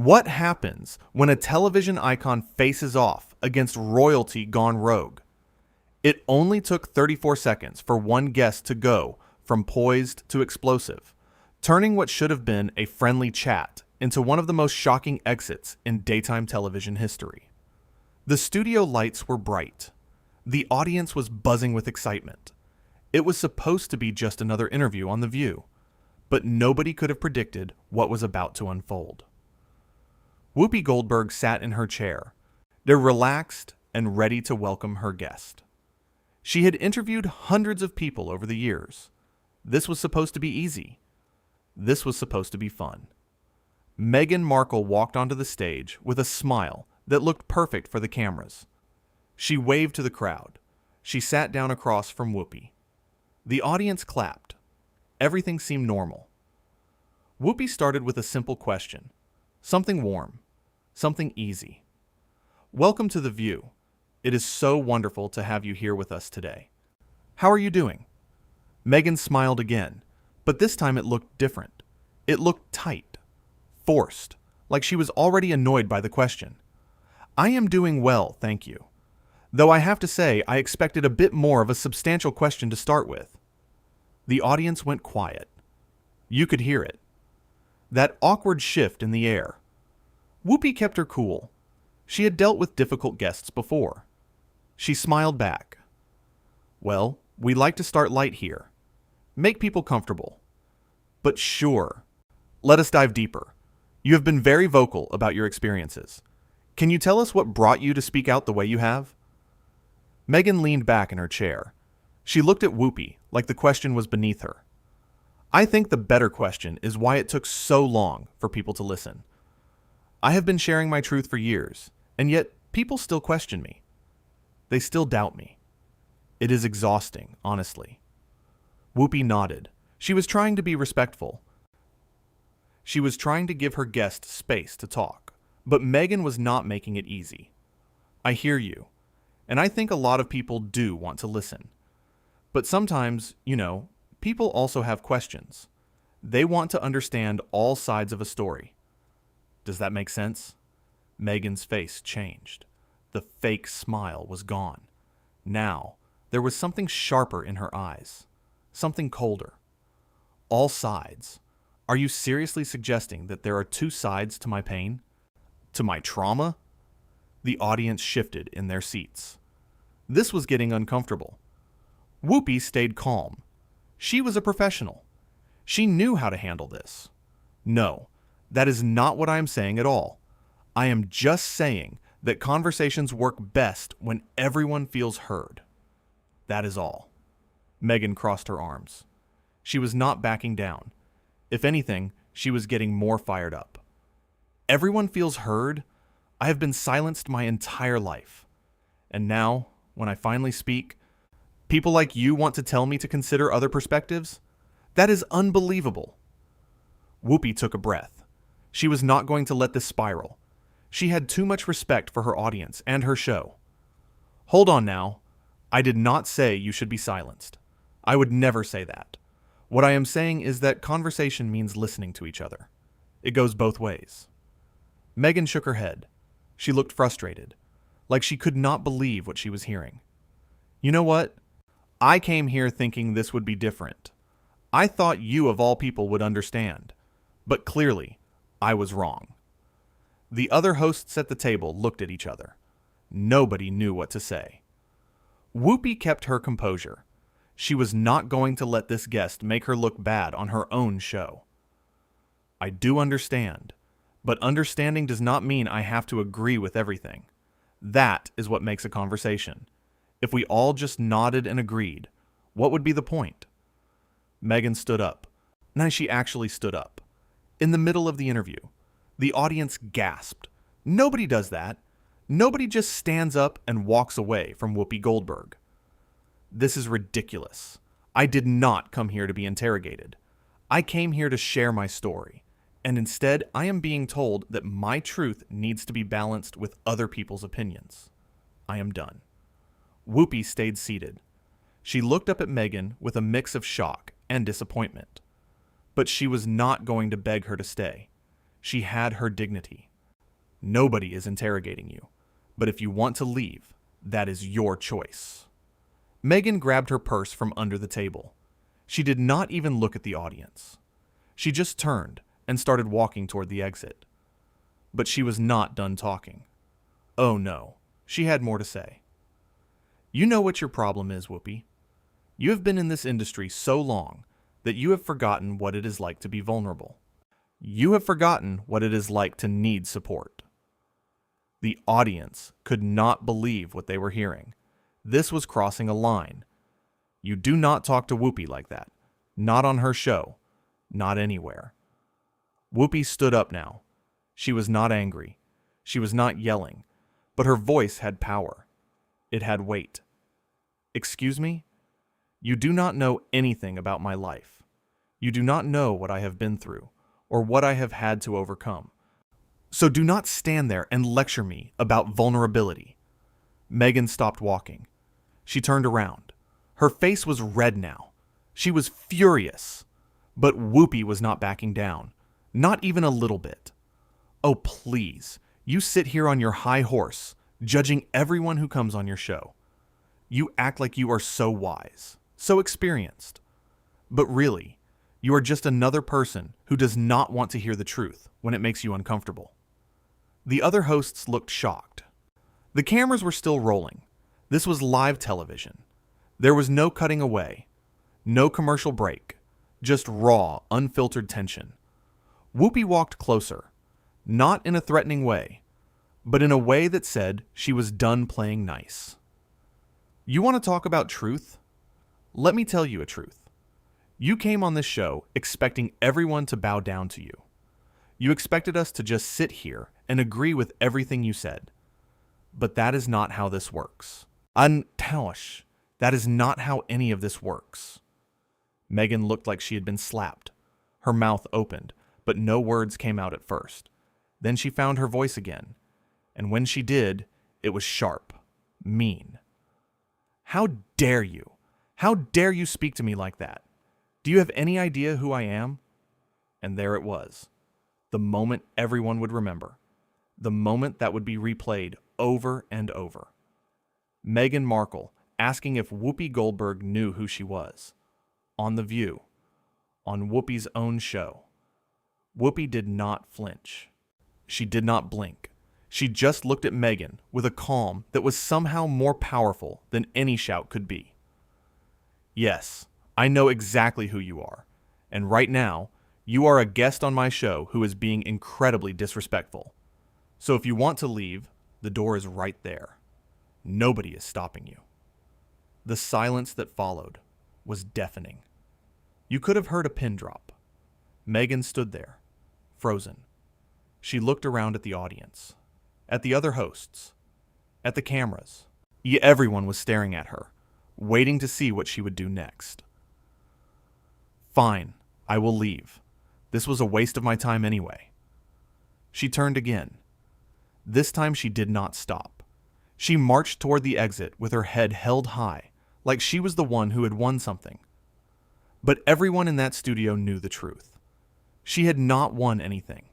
What happens when a television icon faces off against royalty gone rogue? It only took 34 seconds for one guest to go from poised to explosive, turning what should have been a friendly chat into one of the most shocking exits in daytime television history. The studio lights were bright. The audience was buzzing with excitement. It was supposed to be just another interview on The View, but nobody could have predicted what was about to unfold. Whoopi Goldberg sat in her chair, relaxed and ready to welcome her guest. She had interviewed hundreds of people over the years. This was supposed to be easy. This was supposed to be fun. Meghan Markle walked onto the stage with a smile that looked perfect for the cameras. She waved to the crowd. She sat down across from Whoopi. The audience clapped. Everything seemed normal. Whoopi started with a simple question. Something warm. Something easy. Welcome to The View. It is so wonderful to have you here with us today. How are you doing? Meghan smiled again, but this time it looked different. It looked tight, forced, like she was already annoyed by the question. I am doing well, thank you. Though I have to say I expected a bit more of a substantial question to start with. The audience went quiet. You could hear it. That awkward shift in the air. Whoopi kept her cool. She had dealt with difficult guests before. She smiled back. Well, we like to start light here. Make people comfortable. But sure, let us dive deeper. You have been very vocal about your experiences. Can you tell us what brought you to speak out the way you have? Meghan leaned back in her chair. She looked at Whoopi like the question was beneath her. I think the better question is why it took so long for people to listen. I have been sharing my truth for years, and yet people still question me. They still doubt me. It is exhausting, honestly. Whoopi nodded. She was trying to be respectful. She was trying to give her guest space to talk, but Meghan was not making it easy. I hear you, and I think a lot of people do want to listen. But sometimes, people also have questions. They want to understand all sides of a story. Does that make sense? Meghan's face changed. The fake smile was gone. Now, there was something sharper in her eyes. Something colder. All sides. Are you seriously suggesting that there are two sides to my pain? To my trauma? The audience shifted in their seats. This was getting uncomfortable. Whoopi stayed calm. She was a professional. She knew how to handle this. No, that is not what I am saying at all. I am just saying that conversations work best when everyone feels heard. That is all. Meghan crossed her arms. She was not backing down. If anything, she was getting more fired up. Everyone feels heard? I have been silenced my entire life. And now, when I finally speak, people like you want to tell me to consider other perspectives? That is unbelievable. Whoopi took a breath. She was not going to let this spiral. She had too much respect for her audience and her show. Hold on now. I did not say you should be silenced. I would never say that. What I am saying is that conversation means listening to each other. It goes both ways. Meghan shook her head. She looked frustrated, like she could not believe what she was hearing. You know what? I came here thinking this would be different. I thought you of all people would understand. But clearly, I was wrong. The other hosts at the table looked at each other. Nobody knew what to say. Whoopi kept her composure. She was not going to let this guest make her look bad on her own show. I do understand, but understanding does not mean I have to agree with everything. That is what makes a conversation. If we all just nodded and agreed, what would be the point? Meghan stood up. Now she actually stood up. In the middle of the interview, the audience gasped. Nobody does that. Nobody just stands up and walks away from Whoopi Goldberg. This is ridiculous. I did not come here to be interrogated. I came here to share my story, and instead I am being told that my truth needs to be balanced with other people's opinions. I am done. Whoopi stayed seated. She looked up at Meghan with a mix of shock and disappointment. But she was not going to beg her to stay. She had her dignity. Nobody is interrogating you. But if you want to leave, that is your choice. Meghan grabbed her purse from under the table. She did not even look at the audience. She just turned and started walking toward the exit. But she was not done talking. Oh no, she had more to say. You know what your problem is, Whoopi. You have been in this industry so long that you have forgotten what it is like to be vulnerable. You have forgotten what it is like to need support. The audience could not believe what they were hearing. This was crossing a line. You do not talk to Whoopi like that. Not on her show. Not anywhere. Whoopi stood up now. She was not angry. She was not yelling. But her voice had power. It had weight. Excuse me? You do not know anything about my life. You do not know what I have been through, or what I have had to overcome. So do not stand there and lecture me about vulnerability. Meghan stopped walking. She turned around. Her face was red now. She was furious. But Whoopi was not backing down. Not even a little bit. Oh, please. You sit here on your high horse, judging everyone who comes on your show. You act like you are so wise, so experienced. But really, you are just another person who does not want to hear the truth when it makes you uncomfortable. The other hosts looked shocked. The cameras were still rolling. This was live television. There was no cutting away, no commercial break, just raw, unfiltered tension. Whoopi walked closer, not in a threatening way, but in a way that said she was done playing nice. You want to talk about truth? Let me tell you a truth. You came on this show expecting everyone to bow down to you. You expected us to just sit here and agree with everything you said. But that is not how this works. That is not how any of this works. Meghan looked like she had been slapped. Her mouth opened, but no words came out at first. Then she found her voice again. And when she did, it was sharp, mean. How dare you? How dare you speak to me like that? Do you have any idea who I am? And there it was. The moment everyone would remember. The moment that would be replayed over and over. Meghan Markle asking if Whoopi Goldberg knew who she was. On The View. On Whoopi's own show. Whoopi did not flinch. She did not blink. She just looked at Meghan with a calm that was somehow more powerful than any shout could be. Yes, I know exactly who you are. And right now, you are a guest on my show who is being incredibly disrespectful. So if you want to leave, the door is right there. Nobody is stopping you. The silence that followed was deafening. You could have heard a pin drop. Meghan stood there, frozen. She looked around at the audience, at the other hosts, at the cameras. Everyone was staring at her, waiting to see what she would do next. Fine, I will leave. This was a waste of my time anyway. She turned again. This time she did not stop. She marched toward the exit with her head held high, like she was the one who had won something. But everyone in that studio knew the truth. She had not won anything.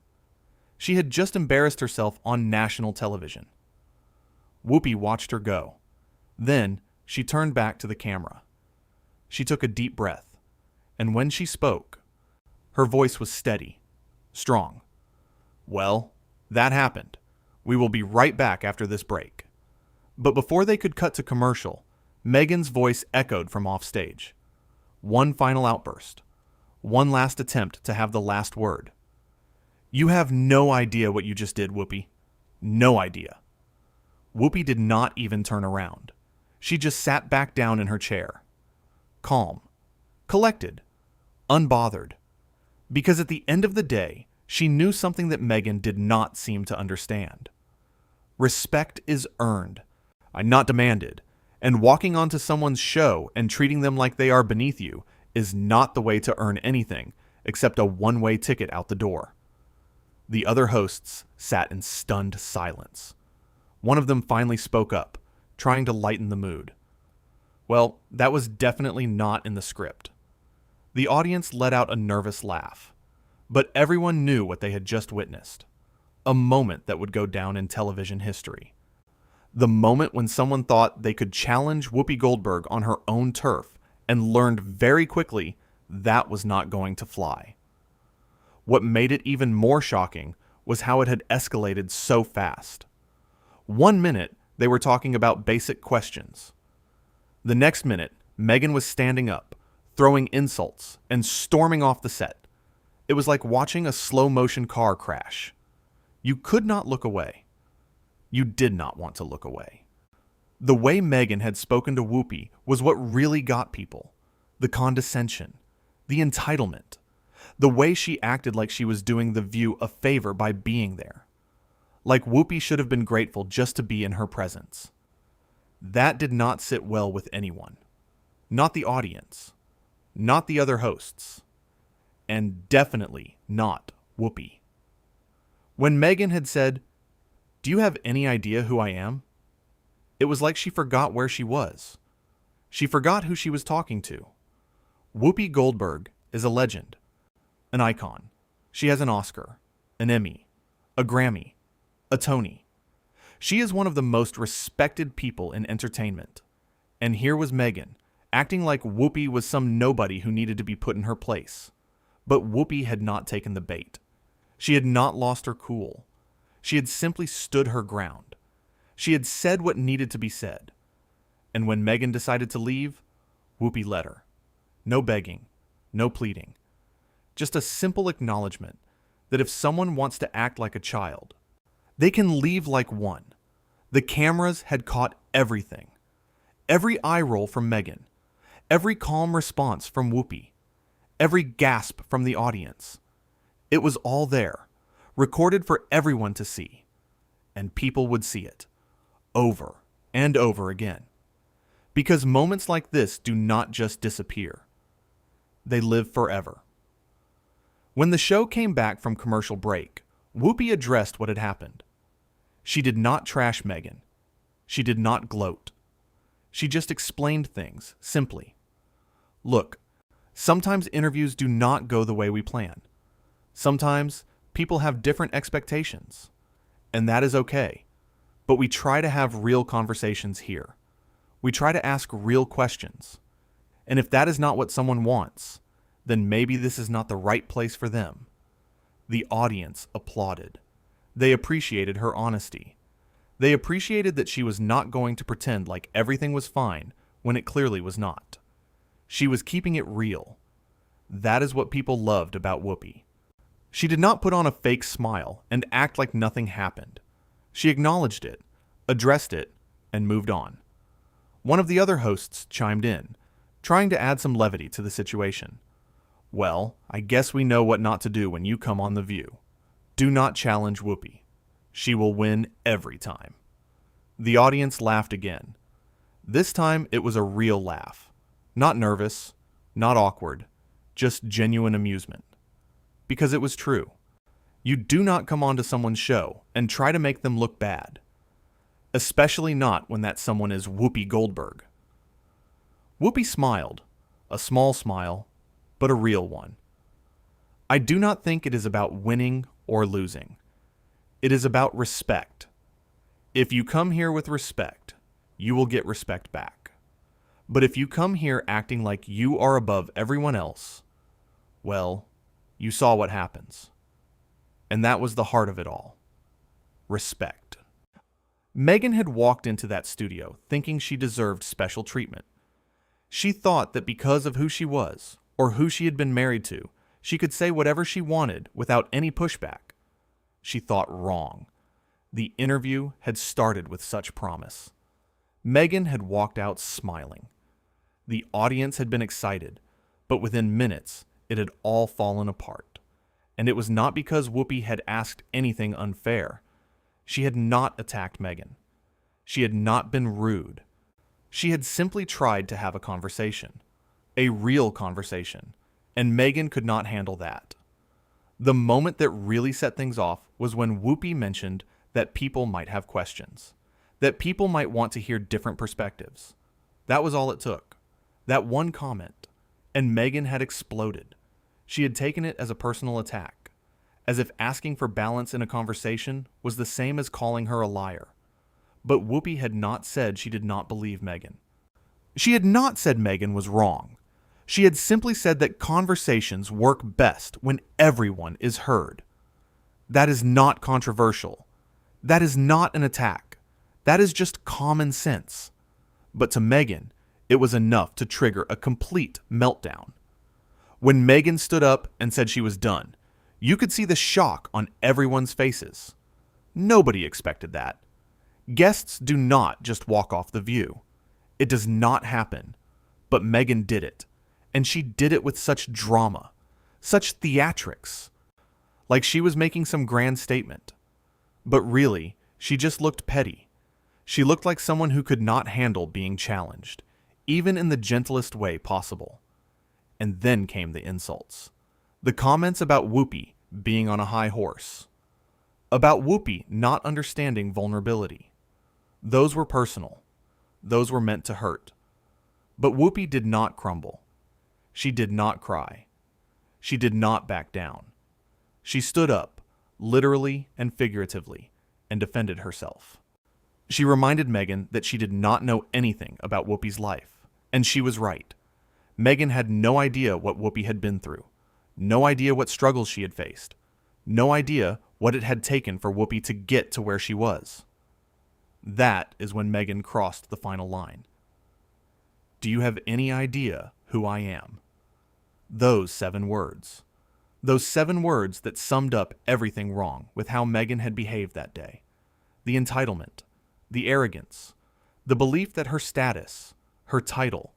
She had just embarrassed herself on national television. Whoopi watched her go. Then she turned back to the camera. She took a deep breath, and when she spoke, her voice was steady, strong. Well, that happened. We will be right back after this break. But before they could cut to commercial, Meghan's voice echoed from offstage. One final outburst. One last attempt to have the last word. You have no idea what you just did, Whoopi. No idea. Whoopi did not even turn around. She just sat back down in her chair. Calm. Collected. Unbothered. Because at the end of the day, she knew something that Meghan did not seem to understand. Respect is earned, not demanded, and walking onto someone's show and treating them like they are beneath you is not the way to earn anything except a one-way ticket out the door. The other hosts sat in stunned silence. One of them finally spoke up, trying to lighten the mood. Well, that was definitely not in the script. The audience let out a nervous laugh, but everyone knew what they had just witnessed. A moment that would go down in television history. The moment when someone thought they could challenge Whoopi Goldberg on her own turf and learned very quickly that was not going to fly. What made it even more shocking was how it had escalated so fast. 1 minute, they were talking about basic questions. The next minute, Meghan was standing up, throwing insults, and storming off the set. It was like watching a slow-motion car crash. You could not look away. You did not want to look away. The way Meghan had spoken to Whoopi was what really got people. The condescension, the entitlement, the way she acted like she was doing The View a favor by being there. Like Whoopi should have been grateful just to be in her presence. That did not sit well with anyone. Not the audience, not the other hosts, and definitely not Whoopi. When Meghan had said, "Do you have any idea who I am?" it was like she forgot where she was. She forgot who she was talking to. Whoopi Goldberg is a legend, an icon. She has an Oscar, an Emmy, a Grammy, a Tony. She is one of the most respected people in entertainment. And here was Meghan, acting like Whoopi was some nobody who needed to be put in her place. But Whoopi had not taken the bait. She had not lost her cool. She had simply stood her ground. She had said what needed to be said. And when Meghan decided to leave, Whoopi let her. No begging, no pleading. Just a simple acknowledgement that if someone wants to act like a child, they can leave like one. The cameras had caught everything. Every eye roll from Meghan. Every calm response from Whoopi. Every gasp from the audience. It was all there, recorded for everyone to see. And people would see it, over and over again. Because moments like this do not just disappear. They live forever. When the show came back from commercial break, Whoopi addressed what had happened. She did not trash Meghan. She did not gloat. She just explained things, simply. Look, sometimes interviews do not go the way we plan. Sometimes people have different expectations, and that is okay. But we try to have real conversations here. We try to ask real questions. And if that is not what someone wants, then maybe this is not the right place for them. The audience applauded. They appreciated her honesty. They appreciated that she was not going to pretend like everything was fine when it clearly was not. She was keeping it real. That is what people loved about Whoopi. She did not put on a fake smile and act like nothing happened. She acknowledged it, addressed it, and moved on. One of the other hosts chimed in, trying to add some levity to the situation. Well, I guess we know what not to do when you come on The View. Do not challenge Whoopi. She will win every time. The audience laughed again. This time it was a real laugh. Not nervous, not awkward, just genuine amusement. Because it was true. You do not come onto someone's show and try to make them look bad. Especially not when that someone is Whoopi Goldberg. Whoopi smiled, a small smile, but a real one. I do not think it is about winning or losing. It is about respect. If you come here with respect, you will get respect back. But if you come here acting like you are above everyone else, well, you saw what happens. And that was the heart of it all. Respect. Meghan had walked into that studio thinking she deserved special treatment. She thought that because of who she was, or who she had been married to, she could say whatever she wanted without any pushback. She thought wrong. The interview had started with such promise. Meghan had walked out smiling. The audience had been excited, but within minutes, it had all fallen apart. And it was not because Whoopi had asked anything unfair. She had not attacked Meghan. She had not been rude. She had simply tried to have a conversation. A real conversation. And Meghan could not handle that. The moment that really set things off was when Whoopi mentioned that people might have questions. That people might want to hear different perspectives. That was all it took. That one comment. And Meghan had exploded. She had taken it as a personal attack. as if asking for balance in a conversation was the same as calling her a liar. But Whoopi had not said she did not believe Meghan. She had not said Meghan was wrong. She had simply said that conversations work best when everyone is heard. That is not controversial. That is not an attack. That is just common sense. But to Meghan, it was enough to trigger a complete meltdown. When Meghan stood up and said she was done, you could see the shock on everyone's faces. Nobody expected that. Guests do not just walk off the view. It does not happen. But Meghan did it. And she did it with such drama, such theatrics. Like she was making some grand statement. But really, she just looked petty. She looked like someone who could not handle being challenged, even in the gentlest way possible. And then came the insults. The comments about Whoopi being on a high horse. About Whoopi not understanding vulnerability. Those were personal. Those were meant to hurt. But Whoopi did not crumble. She did not cry. She did not back down. She stood up, literally and figuratively, and defended herself. She reminded Meghan that she did not know anything about Whoopi's life, and she was right. Meghan had no idea what Whoopi had been through, no idea what struggles she had faced, no idea what it had taken for Whoopi to get to where she was. That is when Meghan crossed the final line. Do you have any idea who I am? Those 7 words. Those 7 words that summed up everything wrong with how Meghan had behaved that day. The entitlement, the arrogance, the belief that her status, her title,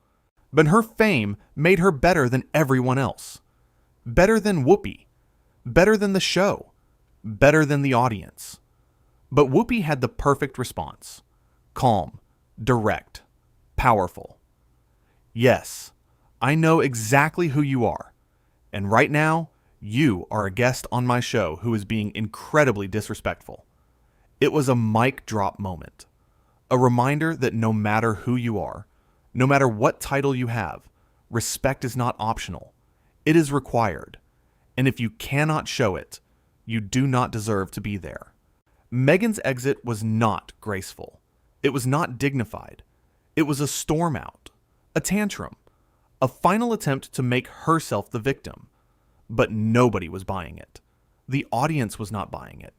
but her fame made her better than everyone else. Better than Whoopi. Better than the show. Better than the audience. But Whoopi had the perfect response. Calm, direct, powerful. Yes, I know exactly who you are. And right now, you are a guest on my show who is being incredibly disrespectful. It was a mic drop moment. A reminder that no matter who you are, no matter what title you have, respect is not optional. It is required. And if you cannot show it, you do not deserve to be there. Meghan's exit was not graceful. It was not dignified. It was a storm out, a tantrum, a final attempt to make herself the victim. But nobody was buying it. The audience was not buying it.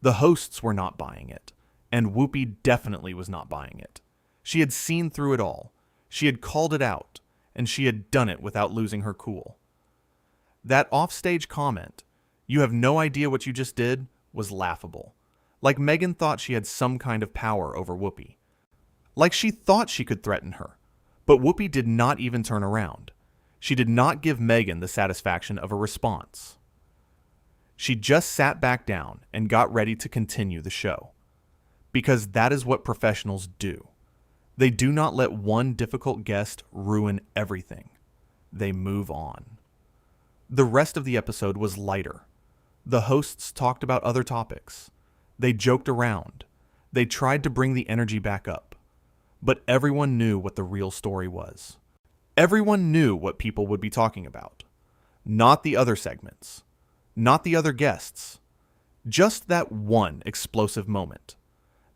The hosts were not buying it. And Whoopi definitely was not buying it. She had seen through it all. She had called it out. And she had done it without losing her cool. That offstage comment, "You have no idea what you just did," was laughable. Like Meghan thought she had some kind of power over Whoopi. Like she thought she could threaten her. But Whoopi did not even turn around. She did not give Meghan the satisfaction of a response. She just sat back down and got ready to continue the show. Because that is what professionals do. They do not let one difficult guest ruin everything. They move on. The rest of the episode was lighter. The hosts talked about other topics. They joked around. They tried to bring the energy back up. But everyone knew what the real story was. Everyone knew what people would be talking about. Not the other segments. Not the other guests. Just that one explosive moment.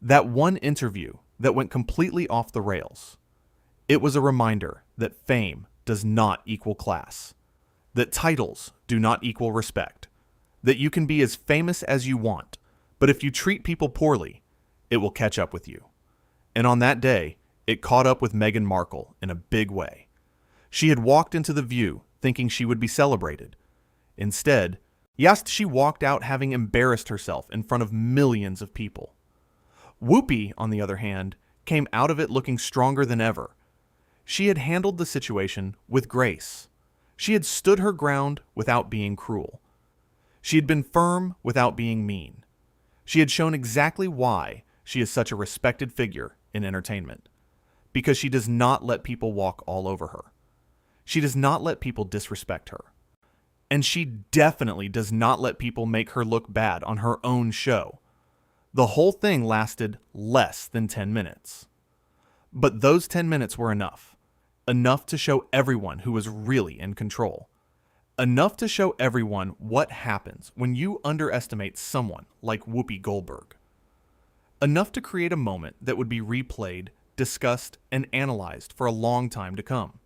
That one interview that went completely off the rails. It was a reminder that fame does not equal class. That titles do not equal respect. That you can be as famous as you want, but if you treat people poorly, it will catch up with you. And on that day, it caught up with Meghan Markle in a big way. She had walked into the view thinking she would be celebrated. Instead, she walked out having embarrassed herself in front of millions of people. Whoopi, on the other hand, came out of it looking stronger than ever. She had handled the situation with grace. She had stood her ground without being cruel. She had been firm without being mean. She had shown exactly why she is such a respected figure in entertainment. Because she does not let people walk all over her. She does not let people disrespect her. And she definitely does not let people make her look bad on her own show. The whole thing lasted less than 10 minutes. But those 10 minutes were enough. Enough to show everyone who was really in control. Enough to show everyone what happens when you underestimate someone like Whoopi Goldberg. Enough to create a moment that would be replayed, discussed, and analyzed for a long time to come.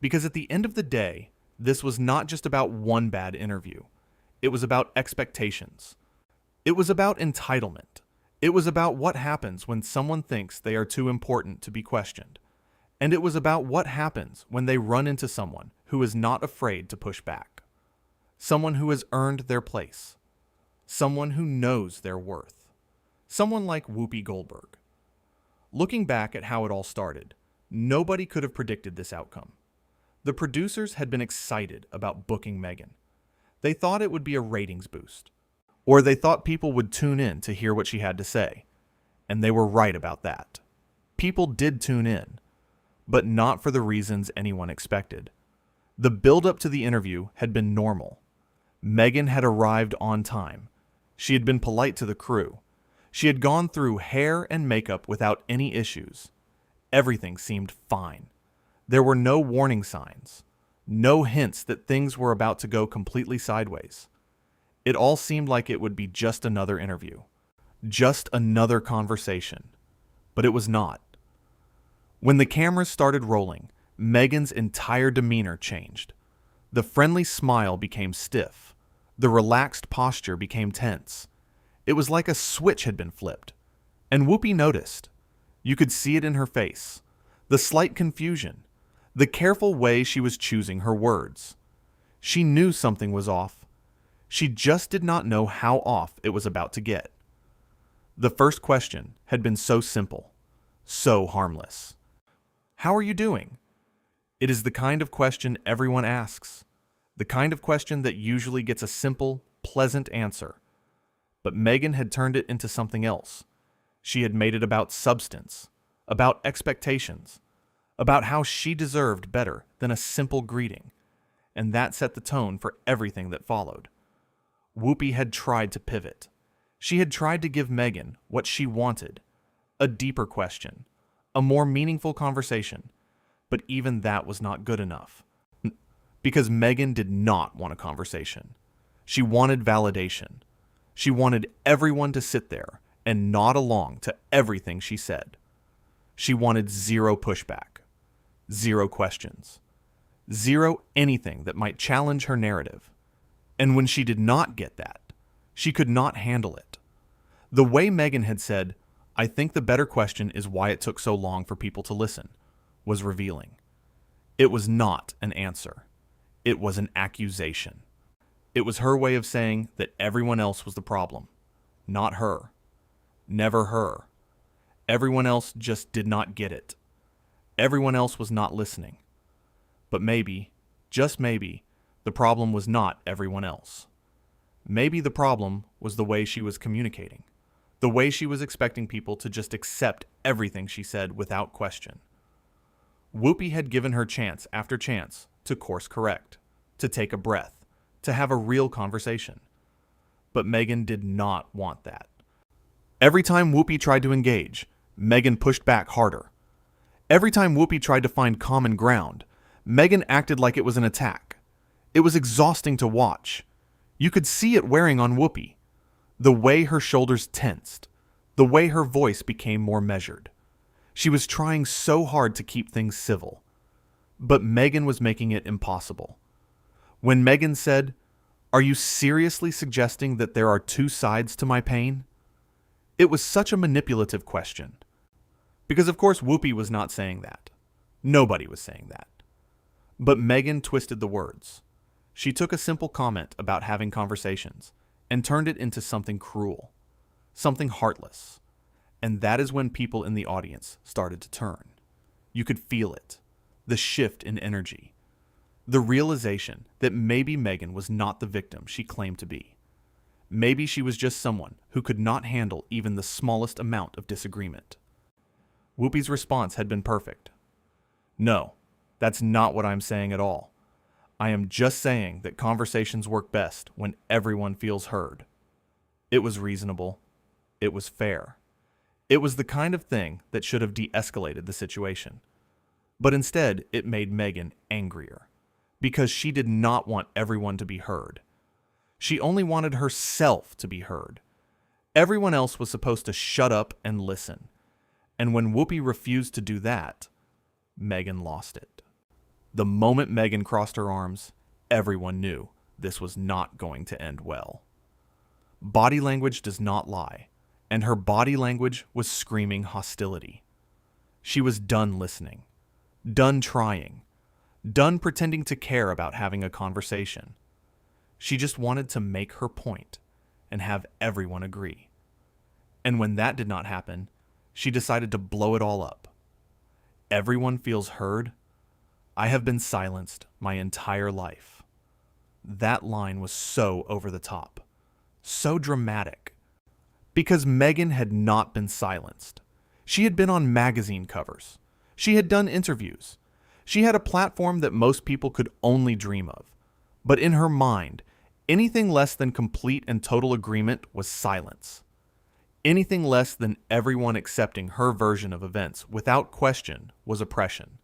Because at the end of the day, this was not just about one bad interview. It was about expectations. It was about entitlement. It was about what happens when someone thinks they are too important to be questioned. And it was about what happens when they run into someone who is not afraid to push back. Someone who has earned their place. Someone who knows their worth. Someone like Whoopi Goldberg. Looking back at how it all started, nobody could have predicted this outcome. The producers had been excited about booking Meghan. They thought it would be a ratings boost. Or they thought people would tune in to hear what she had to say. And they were right about that. People did tune in, but not for the reasons anyone expected. The build-up to the interview had been normal. Meghan had arrived on time. She had been polite to the crew. She had gone through hair and makeup without any issues. Everything seemed fine. There were no warning signs, no hints that things were about to go completely sideways. It all seemed like it would be just another interview, just another conversation, but it was not. When the cameras started rolling, Meghan's entire demeanor changed. The friendly smile became stiff. The relaxed posture became tense. It was like a switch had been flipped. And Whoopi noticed. You could see it in her face. The slight confusion. The careful way she was choosing her words. She knew something was off. She just did not know how off it was about to get. The first question had been so simple, so harmless. How are you doing? It is the kind of question everyone asks. The kind of question that usually gets a simple, pleasant answer. But Meghan had turned it into something else. She had made it about substance, about expectations, about how she deserved better than a simple greeting. And that set the tone for everything that followed. Whoopi had tried to pivot. She had tried to give Meghan what she wanted, a deeper question, a more meaningful conversation, but even that was not good enough. Because Meghan did not want a conversation. She wanted validation. She wanted everyone to sit there and nod along to everything she said. She wanted zero pushback, zero questions, zero anything that might challenge her narrative. And when she did not get that, she could not handle it. The way Meghan had said, "I think the better question is why it took so long for people to listen," was revealing. It was not an answer. It was an accusation. It was her way of saying that everyone else was the problem, not her. Never her. Everyone else just did not get it. Everyone else was not listening. But maybe, just maybe, the problem was not everyone else. Maybe the problem was the way she was communicating, the way she was expecting people to just accept everything she said without question. Whoopi had given her chance after chance to course correct, to take a breath, to have a real conversation. But Meghan did not want that. Every time Whoopi tried to engage, Meghan pushed back harder. Every time Whoopi tried to find common ground, Meghan acted like it was an attack. It was exhausting to watch. You could see it wearing on Whoopi. The way her shoulders tensed. The way her voice became more measured. She was trying so hard to keep things civil. But Meghan was making it impossible. When Meghan said, "Are you seriously suggesting that there are two sides to my pain?" It was such a manipulative question. Because of course Whoopi was not saying that. Nobody was saying that. But Meghan twisted the words. She took a simple comment about having conversations and turned it into something cruel, something heartless. And that is when people in the audience started to turn. You could feel it, the shift in energy, the realization that maybe Meghan was not the victim she claimed to be. Maybe she was just someone who could not handle even the smallest amount of disagreement. Whoopi's response had been perfect. "No, that's not what I'm saying at all. I am just saying that conversations work best when everyone feels heard." It was reasonable. It was fair. It was the kind of thing that should have de-escalated the situation. But instead, it made Meghan angrier. because she did not want everyone to be heard. She only wanted herself to be heard. Everyone else was supposed to shut up and listen. And when Whoopi refused to do that, Meghan lost it. The moment Meghan crossed her arms, everyone knew this was not going to end well. Body language does not lie, and her body language was screaming hostility. She was done listening, done trying, done pretending to care about having a conversation. She just wanted to make her point and have everyone agree. And when that did not happen, she decided to blow it all up. Everyone feels heard. I have been silenced my entire life. That line was so over the top, so dramatic, because Meghan had not been silenced. She had been on magazine covers. She had done interviews. She had a platform that most people could only dream of. But in her mind, anything less than complete and total agreement was silence. Anything less than everyone accepting her version of events without question was oppression.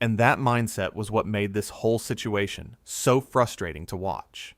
And that mindset was what made this whole situation so frustrating to watch.